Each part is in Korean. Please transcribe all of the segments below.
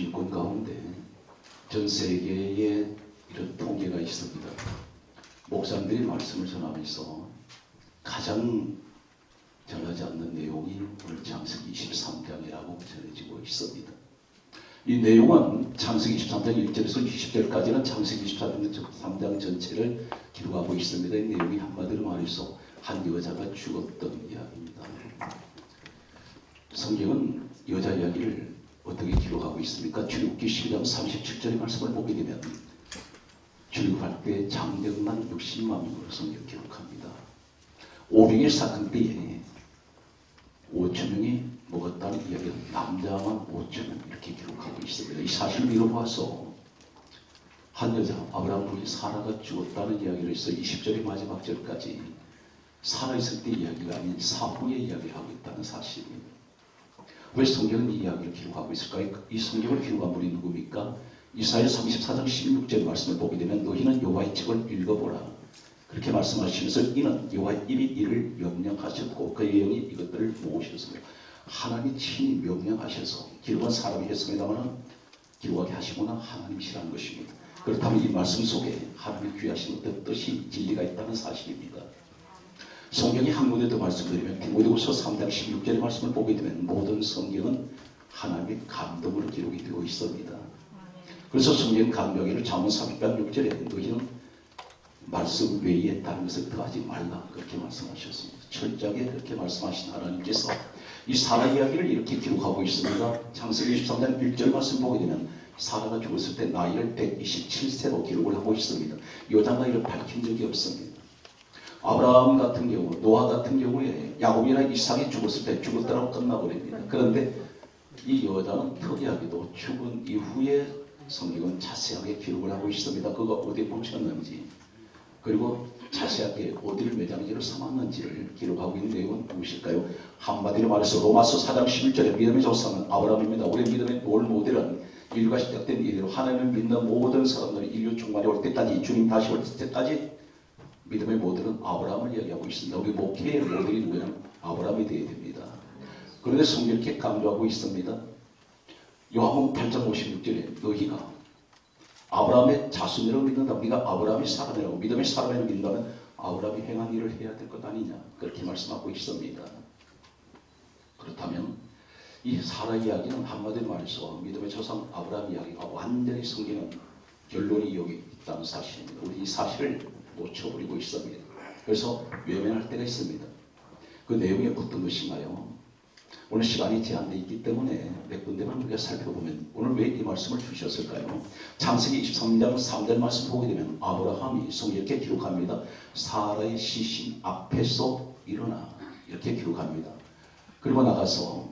일꾼 가운데 전 세계에 이런 통계가 있습니다. 목사님들이 말씀을 전하면서 가장 전하지 않는 내용이 오늘 창세기 23장이라고 전해지고 있습니다. 이 내용은 창세기 23장 1절에서 20절까지는 창세기 23장 전체를 기록하고 있습니다. 이 내용이 한마디로 말해서 한 여자가 죽었던 이야기입니다. 성경은 여자 이야기를 어떻게 기록하고 있습니까? 출애굽기 12장 37절의 말씀을 보게 되면 출애굽할 때 장정만 60만 명으로 성경 기록합니다. 오병의 사건 때에 5천 명이 먹었다는 이야기는 남자만 5천 명 이렇게 기록하고 있습니다. 이 사실을 미뤄봐서 한 여자 아브라함 부인 사라가 죽었다는 이야기를 해서 20절의 마지막 절까지 살아있을 때 이야기가 아닌 사후의 이야기를 하고 있다는 사실입니다. 왜 성경은 이 이야기를 기록하고 있을까요? 이 성경을 기록한 분이 누굽니까? 이사야 34장 16절 말씀을 보게 되면 너희는 여호와의 책을 읽어보라. 그렇게 말씀하시면서 이는 여호와의 입이 이를 명령하셨고 그의 영이 이것들을 모으셨습니다. 하나님이 친히 명령하셔서 기록한 사람이 했습니다만 기록하게 하시거나 하나님이시라는 것입니다. 그렇다면 이 말씀 속에 하나님이 귀하신 어떤 뜻이 진리가 있다는 사실입니다. 성경이 한 군데 더 말씀드리면 디모데후서 3장 16절의 말씀을 보게 되면 모든 성경은 하나님의 감동으로 기록이 되고 있습니다. 그래서 성경 강조하기를 잠언 30장 6절에 너희는 말씀 외에 다른 것을 더하지 말라 그렇게 말씀하셨습니다. 철저하게 그렇게 말씀하신 하나님께서 이 사라 이야기를 이렇게 기록하고 있습니다. 창세기 23장 1절 말씀 보게 되면 사라가 죽었을 때 나이를 127세로 기록을 하고 있습니다. 여자 나이를 밝힌 적이 없습니다. 아브라함 같은 경우, 노아 같은 경우에 야곱이나 이삭이 죽었을 때 죽었다라고 끝나버립니다. 그런데 이 여자는 특이하게도 죽은 이후에 성경은 자세하게 기록을 하고 있습니다. 그가 어디에 묻혔는지 그리고 자세하게 어디를 매장지로 삼았는지를 기록하고 있는 내용은 무엇일까요? 한마디로 말해서 로마서 4장 11절에 믿음의 조상은 아브라함입니다. 우리의 믿음의 올 모델은 인류가 시작된 이래로 하나님을 믿는 모든 사람들이 인류 종말이 올 때까지 주님 다시 올 때까지 믿음의 모델은 아브라함을 이야기하고 있습니다. 우리 목회의 모델이 누구냐면 아브라함이 되어야 됩니다. 그런데 성경이 이렇게 강조하고 있습니다. 요한복음 8장 56절에 너희가 아브라함의 자손이라고 믿는다. 우리가 아브라함의 사람이라고 믿음의 사람이라고 믿는다면 아브라함이 행한 일을 해야 될 것 아니냐 그렇게 말씀하고 있습니다. 그렇다면 이 사라 이야기는 한마디로 말해서 믿음의 조상 아브라함 이야기가 완전히 성경은 결론이 여기 있다는 사실입니다. 우리 이 사실을 놓쳐버리고 있습니다. 그래서 외면할 때가 있습니다. 그 내용이 어떤 것인가요? 오늘 시간이 제한되어 있기 때문에 몇 군데만 우리가 살펴보면 오늘 왜 이 말씀을 주셨을까요? 창세기 23장 3절 말씀 보게 되면 아브라함이 성경에 이렇게 기록합니다. 사라의 시신 앞에서 일어나 이렇게 기록합니다. 그리고 나가서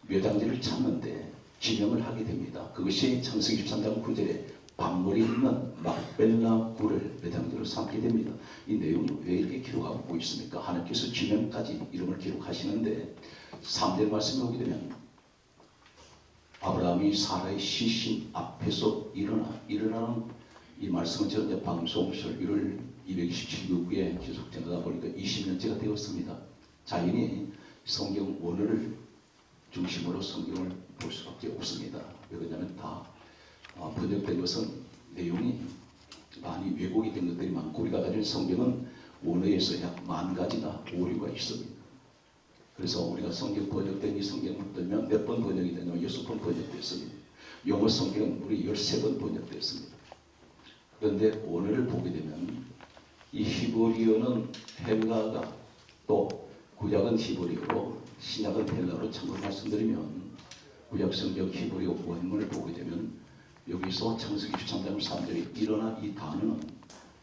묘장지를 찾는데 지명을 하게 됩니다. 그것이 창세기 23장 9절에 밤물이 있는 막벨라 굴을 묘장지로 삼게 됩니다. 이 내용이 왜 이렇게 기록하고 있습니까? 하나님께서 지명까지 이름을 기록하시는데 3절 말씀에 오게 되면 아브라함이 사라의 시신 앞에서 일어나는 이 말씀은 저는 방송설 1월 227교구에 계속되다 보니까 20년째가 되었습니다. 자연히 성경 원어를 중심으로 성경을 볼 수밖에 없습니다. 왜 그러냐면 다 번역된 것은 내용이 많이 왜곡이 된 것들이 많고 우리가 가진 성경은 원어에서 약 10,000가지나 오류가 있습니다. 그래서 우리가 성경 번역된 이 성경을 들면 몇 번 번역이 되냐면 6번 번역됐습니다. 영어 성경은 우리 13번 번역됐습니다. 그런데 원어를 보게 되면 이 히브리어는 헬라가 또 구약은 히브리어로 신약은 헬라로 참고로 말씀드리면 구약 성경 히브리어 원문을 보게 되면 여기서 창세기 13장 3절에 일어나 이 단어는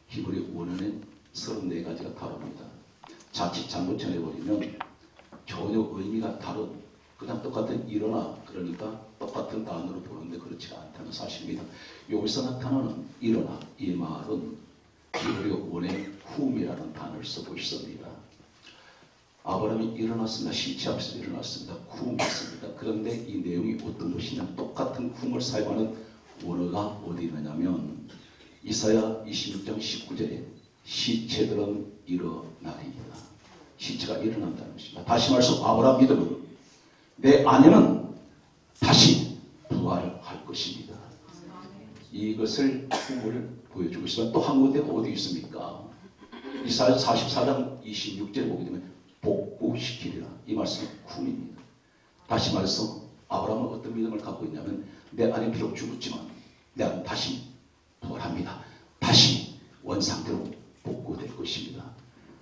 히브리어 원어는 34가지가 다릅니다. 자칫 잘못 전해버리면 전혀 의미가 다른 그냥 똑같은 일어나 그러니까 똑같은 단어로 보는데 그렇지가 않다는 사실입니다. 여기서 나타나는 일어나 이 말은 히브리어 원의 훔이라는 단어를 쓰고 있습니다. 아브라함이 일어났습니다. 시체 앞에서 일어났습니다. 쿵했습니다. 그런데 이 내용이 어떤 것이냐 똑같은 쿵을 사용하는 원어가 어디 있느냐면 이사야 26장 19절에 시체들은 일어나리이다. 시체가 일어난다는 것입니다. 다시 말해서 아브라함 믿음은 내 아내는 다시 부활을 할 것입니다. 이것을 꿈을 보여주고 있습니다. 또 한 군데가 어디 있습니까? 이사야 44장 26절에 보게 되면 복구시키리라. 이 말씀이 쿵입니다. 다시 말해서 아브라함은 어떤 믿음을 갖고 있냐면 내 안에 비록 죽었지만 내 안에 다시 부활합니다. 다시 원상태로 복구될 것입니다.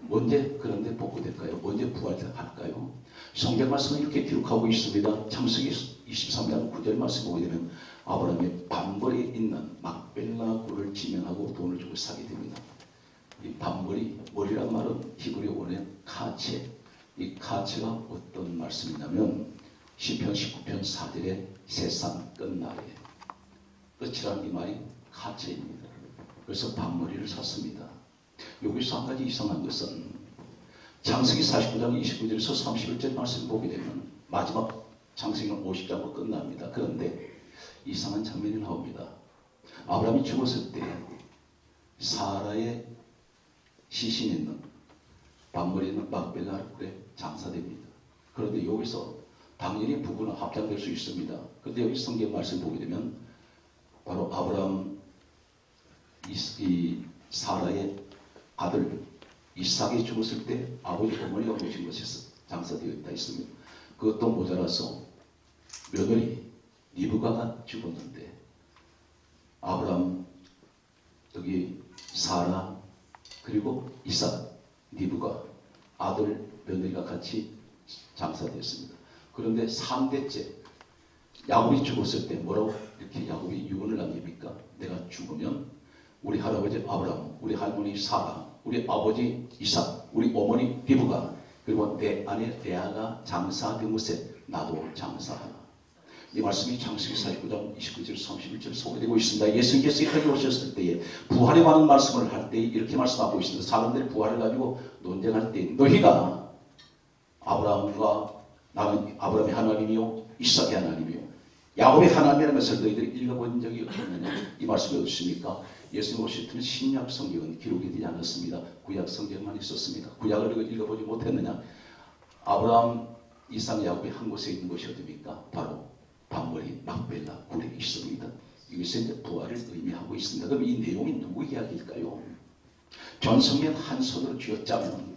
언제 그런데 복구될까요? 언제 부활할까요? 성경 말씀은 이렇게 기록하고 있습니다. 창세기 23장 9절 말씀 보게 되면 아브라함이 밤벌에 있는 막벨라 굴을 지명하고 돈을 주고 사게 됩니다. 이 밤벌이, 머리란 말은 히브리 원의 카체. 이 카체가 어떤 말씀이냐면 시편 19편 4절에 세상 끝날에 끝이라는 이 말이 카체입니다. 그래서 밤머리를 샀습니다. 여기서 한 가지 이상한 것은 창세기 49장 29절에서 31절 말씀을 보게 되면 마지막 창세기는 50장으로 끝납니다. 그런데 이상한 장면이 나옵니다. 아브라함이 죽었을 때 사라의 시신이 있는 밤머리에 있는 막벨라굴에 장사됩니다. 그런데 여기서 당연히 부부는 합장될 수 있습니다. 그런데 여기 성경 말씀 보게 되면 바로 아브라함 이 사라의 아들 이삭이 죽었을 때 아버지 어머니가 모신 것에서 장사되어 있다 했습니다. 그것도 모자라서 며느리 리브가가 죽었는데 아브라함 여기 사라 그리고 이삭 리브가 아들 며느리가 같이 장사되었습니다. 그런데 3대째 야곱이 죽었을 때 뭐라고 이렇게 야곱이 유언을 남깁니까? 내가 죽으면 우리 할아버지 아브라함, 우리 할머니 사라, 우리 아버지 이삭, 우리 어머니 리브가 그리고 내 아내 레아가 장사된 곳에 나도 장사하라. 이 말씀이 창세기 49장 29절 31절 소개되고 있습니다. 예수님께서 이 땅에 오셨을 때에 부활에 관한 말씀을 할 때 이렇게 말씀하고 있습니다. 사람들이 부활을 가지고 논쟁할 때 너희가 아브라함과 나는 아브라함의 하나님이요 이삭의 하나님이요 야곱의 하나님이라는 것을 너희들이 읽어본 적이 없느냐 이 말씀이 어떻습니까? 예수님 오실 때는 신약 성경은 기록이 되지 않았습니다. 구약 성경만 있었습니다. 구약을 읽어보지 못했느냐? 아브라함, 이삭, 야곱이 한 곳에 있는 것이 어디입니까? 바로 밤머리 막벨라 굴에 있습니다. 이것은 이제 부활을 의미하고 있습니다. 그럼 이 내용이 누구 이야기일까요? 전 성경 한 손으로 쥐어짜면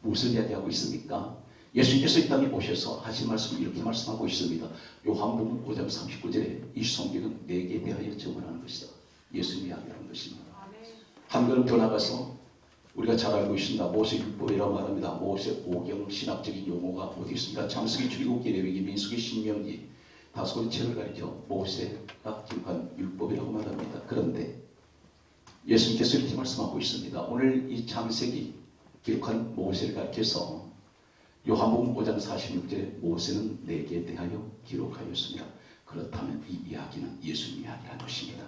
무슨 이야기하고 있습니까? 예수님께서 이 땅에 오셔서 하신 말씀을 이렇게 말씀하고 있습니다. 요한복음 5장 39절에 이 성경은 내게 대하여 증언하는 것이다. 예수님이 이야기하는 것입니다. 한 걸음 더 나가서 우리가 잘 알고 있습니다. 모세율법이라고 말합니다. 모세 오경 신학적인 용어가 어디 있습니까? 창세기, 출애굽기, 레위기, 민수기, 신명기 다섯 책을 가리켜 모세가 기록한 율법이라고 말합니다. 그런데 예수님께서 이렇게 말씀하고 있습니다. 오늘 이 창세기 기록한 모세를 가리켜서 요한복음 5장 46절에 모세는 내게 대하여 기록하였습니다. 그렇다면 이 이야기는 예수님 이야기라는 것입니다.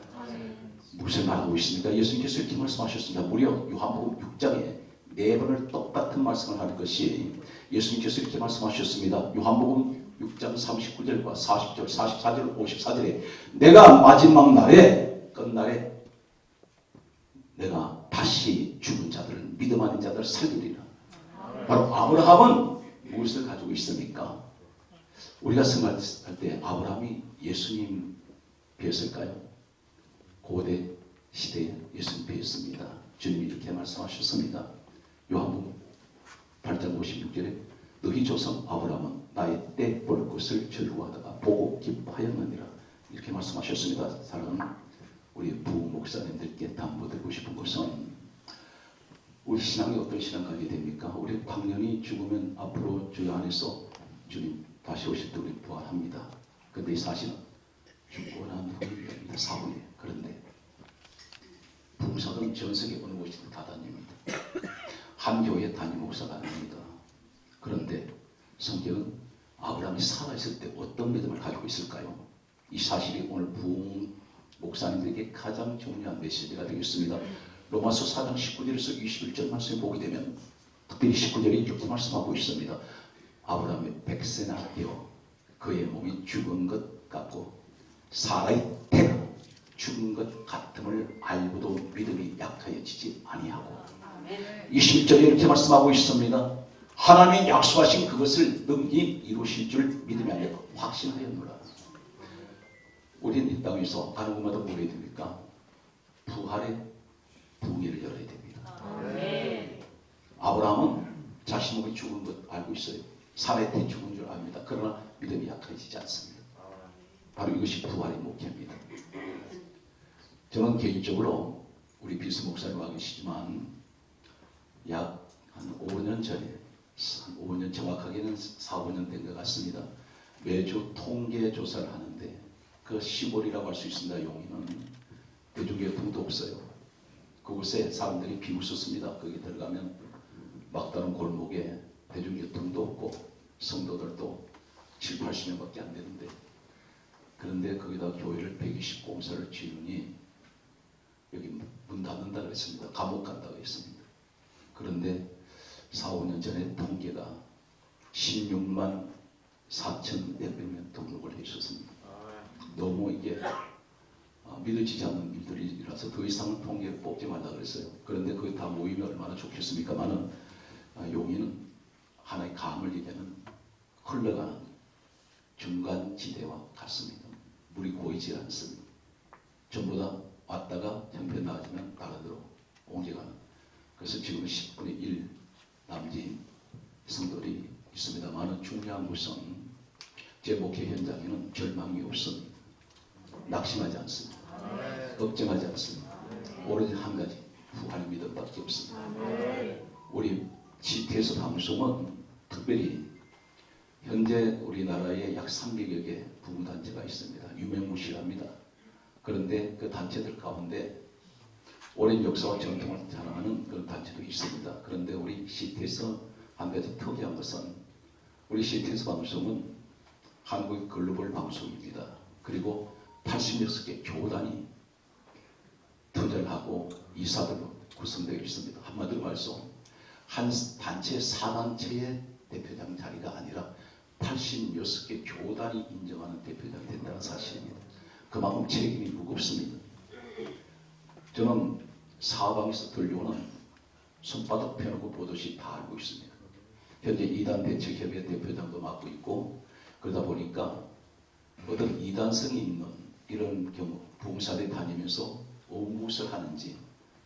무슨 말하고 있습니까? 예수님께서 이렇게 말씀하셨습니다. 무려 요한복음 6장에 4번을 똑같은 말씀을 하는 것이 예수님께서 이렇게 말씀하셨습니다. 요한복음 6장 39절과 40절, 44절, 54절에 내가 마지막 날에 끝날에 내가 다시 죽은 자들을 믿음 아닌 자들을 살리리라. 바로 아브라함은 무엇을 가지고 있습니까? 우리가 생각할 때 아브라함이 예수님 뵈었을까요? 고대 시대에 예수님 뵈었습니다. 주님이 이렇게 말씀하셨습니다. 요한복음 8장 56절에 너희 조상 아브라함은 나의 때 볼 것을 즐거워하다가 보고 기뻐하였느니라 이렇게 말씀하셨습니다. 사랑하는 우리 부목사님들께 당부드리고 싶은 것은 우리 신앙이 어떤 신앙 가게 됩니까? 우리 당연히 죽으면 앞으로 주여 안에서 주님 다시 오실 때 우리 부활합니다. 그런데 이 사실은 죽고 난 후입니다. 사후에. 그런데 부목사는 전 세계 어느 곳이든 다 다닙니다. 한 교회 담임 목사가 아닙니다. 그런데 성경은 아브라함이 살아있을 때 어떤 믿음을 가지고 있을까요? 이 사실이 오늘 부흥 목사님들에게 가장 중요한 메시지가 되겠습니다. 로마서 4장 19절에서 21절 말씀을 보게 되면 특별히 19절에 이렇게 말씀하고 있습니다. 아브라함의 100세나 되어 그의 몸이 죽은 것 같고 사라의 태가 죽은 것 같음을 알고도 믿음이 약하여지지 아니하고 20절에 이렇게 말씀하고 있습니다. 하나님이 약속하신 그것을 능히 이루실 줄 믿음이 아니라 확신하였노라. 우리는 이 땅에서 가는 곳마다 뭐 해야 됩니까? 부활의 부귀를 열어야 됩니다. 아브라함은 자신 몸이 죽은 것 알고 있어요. 사례 때 죽은 줄 압니다. 그러나 믿음이 약해지지 않습니다. 바로 이것이 부활의 목회입니다. 저는 개인적으로 우리 비스 목사님 계시지만 약 한 5년 전에, 한 5년 정확하게는 4, 5년 된 것 같습니다. 매주 통계 조사를 하는데 그 시골이라고 할 수 있습니다. 용인은 대중교통도 없어요. 그곳에 사람들이 비웃었습니다. 거기 들어가면 막다른 골목에 대중교통도 없고 성도들도 7, 80명밖에 안 되는데, 그런데 거기다 교회를 120공사를 지으니 여기 문 닫는다 그랬습니다. 감옥 간다고 했습니다. 그런데 4, 5년 전에 통계가 16만 4천 몇백 명 등록을 해주셨습니다. 너무 이게 믿어지지 않는 일들이라서 더 이상 통계 뽑지 말라 그랬어요. 그런데 그게 다 모이면 얼마나 좋겠습니까만은 용인은 하나의 강을 이제는 흘러가는 중간 지대와 같습니다. 물이 고이지 않습니다. 전부 다 왔다가 형편 나아지면 다른 데로 옮겨가는. 그래서 지금 10분의 1 남짓 성도들이 있습니다만은 중요한 것은 제 목회 현장에는 절망이 없습니다. 낙심하지 않습니다. 걱정하지 않습니다. 오로지 한 가지, 부활의 믿음밖에 없습니다. 우리 GTS 방송은 특별히 현재 우리나라에 약 300여 개 부흥단체가 있습니다. 유명무실합니다. 그런데 그 단체들 가운데 오랜 역사와 전통을 자랑하는 그런 단체도 있습니다. 그런데 우리 CTS 한 가지 특이한 것은 우리 CTS 방송은 한국의 글로벌 방송입니다. 그리고 86개 교단이 투자를 하고 이사들로 구성되어 있습니다. 한마디로 말해서 한 단체, 4단체의 대표장 자리가 아니라 86개 교단이 인정하는 대표장이 된다는 사실입니다. 그만큼 책임이 무겁습니다. 저는 사방에서 들려오는 손바닥 펴놓고 보듯이 다 알고 있습니다. 현재 이단 대책협의회 대표장도 맡고 있고, 그러다 보니까 어떤 이단성이 있는 이런 경우 봉사대 다니면서 무엇을 하는지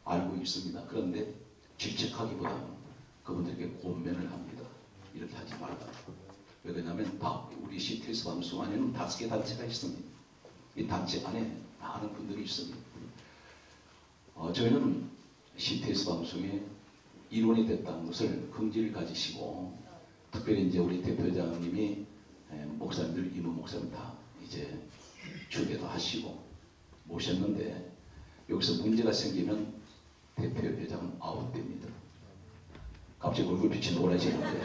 알고 있습니다. 그런데 질책하기보다는 그분들에게 권면을 합니다. 이렇게 하지 말라. 왜냐하면 우리 CTS 방송 안에는 5개 단체가 있습니다. 이 단체 안에 많은 분들이 있습니다. 저희는 CTS 방송의 일원이 됐다는 것을 긍지를 가지시고, 특별히 이제 우리 대표장님이 목사님들, 임원 목사님 다 이제 초대도 하시고 모셨는데, 여기서 문제가 생기면 대표회장은 아웃됩니다. 갑자기 얼굴빛이 노래지는데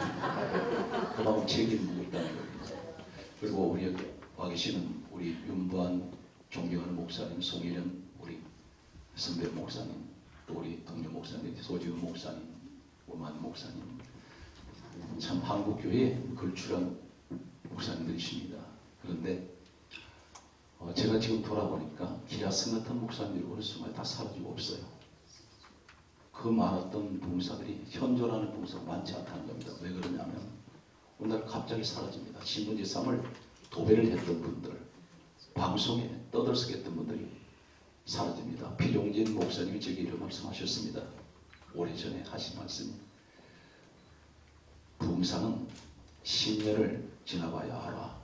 그만큼 책임이 무겁다는 겁니다. 그리고 우리 여기 와 계시는 우리 윤부한 존경하는 목사님, 송일현 우리 선배 목사님, 또 우리 동료 목사님, 소지훈 목사님, 오만 목사님, 참 한국교회에 걸출한 목사님들이십니다. 그런데 제가 지금 돌아보니까 기라성 같은 목사님들이 어느 순간에 다 사라지고 없어요. 그 많았던 봉사들이 현존하는 봉사가 많지 않다는 겁니다. 왜 그러냐면 오늘 갑자기 사라집니다. 신문지 3을 도배를 했던 분들, 방송에 떠들썩했던 분들이 사라집니다. 필용진 목사님이 저에게 이런 말씀하셨습니다. 오래전에 하신 말씀이, 봉사는 10년을 지나봐야 알아.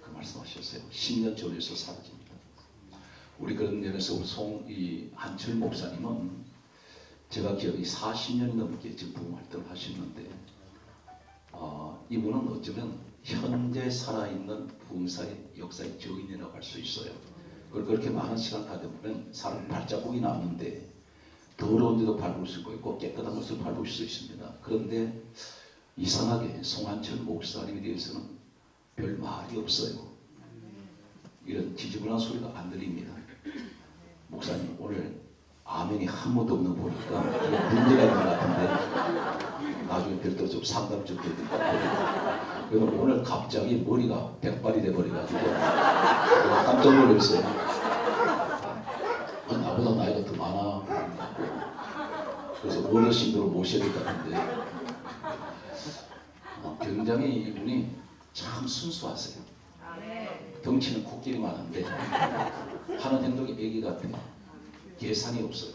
그 말씀하셨어요. 10년 전에서 사라집니다. 우리 그런 면에서 우리 한철 목사님은 제가 기억이 40년이 넘게 지금 부흥활동을 하시는데, 이분은 어쩌면 현재 살아있는 부흥사의 역사의 증인이라고 할 수 있어요. 그리고 그렇게 많은 시간 가져보면 사람 발자국이 남는데 더러운 데도 밟을 수 있고 깨끗한 것을 밟을 수 있습니다. 그런데 이상하게 송한철 목사님에 대해서는 별 말이 없어요. 이런 지지분한 소리가 안 들립니다. 목사님 오늘 아멘이 한 번도 없는 거 보니까 문제가 있는 것 같은데 나중에 별도로 좀 상담 좀 해야 될 것 같아요. 그래서 오늘 갑자기 머리가 백발이 돼버려가지고 깜짝 놀랐어요. 나보다 나이가 더 많아. 그래서 어르신으로 모셔야 될 것 같은데 굉장히 이분이 참 순수하세요. 덩치는 코끼리만 한데 하는 행동이 애기 같아. 계산이 없어요.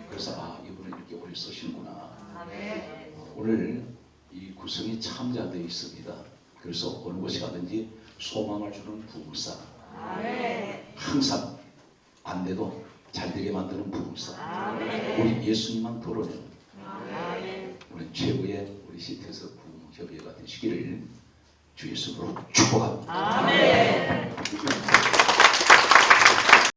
그래서 이분은 이렇게 오래 쓰시는구나. 오늘 이 구성이 참 잘 되어 있습니다. 그래서 어느 곳에 가든지 소망을 주는 부부싸. 항상 안 돼도 잘 되게 만드는 부부싸. 우리 예수님만 도려내는 우리 최고의 우리 시태서 부부협의회가 되시기를 주 예수로 축복합니다.